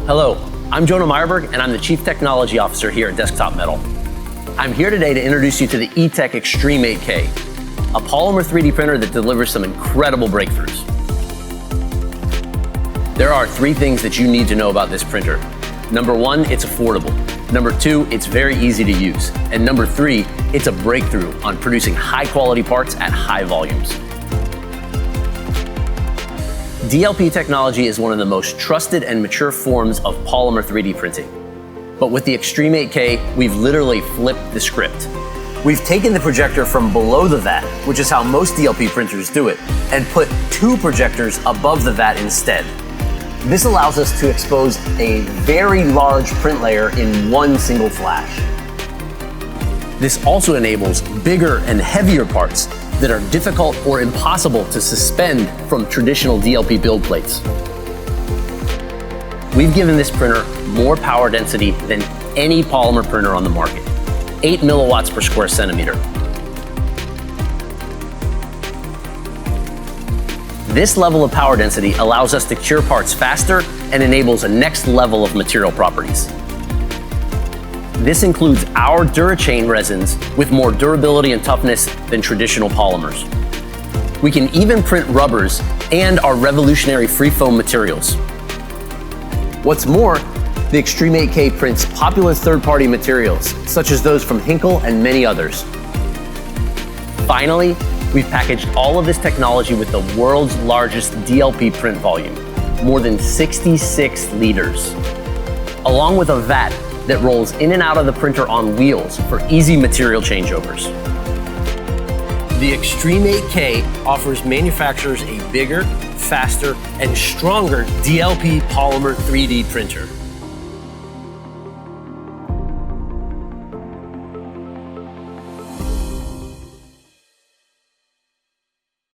Hello, I'm Jonah Meyerberg, and I'm the Chief Technology Officer here at Desktop Metal. I'm here today to introduce you to the E-Tech Xtreme 8K, a polymer 3D printer that delivers some incredible breakthroughs. There are three things that you need to know about this printer. Number one, it's affordable. Number two, it's very easy to use. And number three, it's a breakthrough on producing high-quality parts at high volumes. DLP technology is one of the most trusted and mature forms of polymer 3D printing. But with the Xtreme 8K, we've literally flipped the script. We've taken the projector from below the vat, which is how most DLP printers do it, and put two projectors above the vat instead. This allows us to expose a very large print layer in one single flash. This also enables bigger and heavier parts that are difficult or impossible to suspend from traditional DLP build plates. We've given this printer more power density than any polymer printer on the market, 8 milliwatts per square centimeter. This level of power density allows us to cure parts faster and enables a next level of material properties. This includes our DuraChain resins with more durability and toughness than traditional polymers. We can even print rubbers and our revolutionary free-foam materials. What's more, the Xtreme 8K prints popular third-party materials, such as those from Hinkle and many others. Finally, we've packaged all of this technology with the world's largest DLP print volume, more than 66 liters, along with a vat that rolls in and out of the printer on wheels for easy material changeovers. The Xtreme 8K offers manufacturers a bigger, faster, and stronger DLP polymer 3D printer.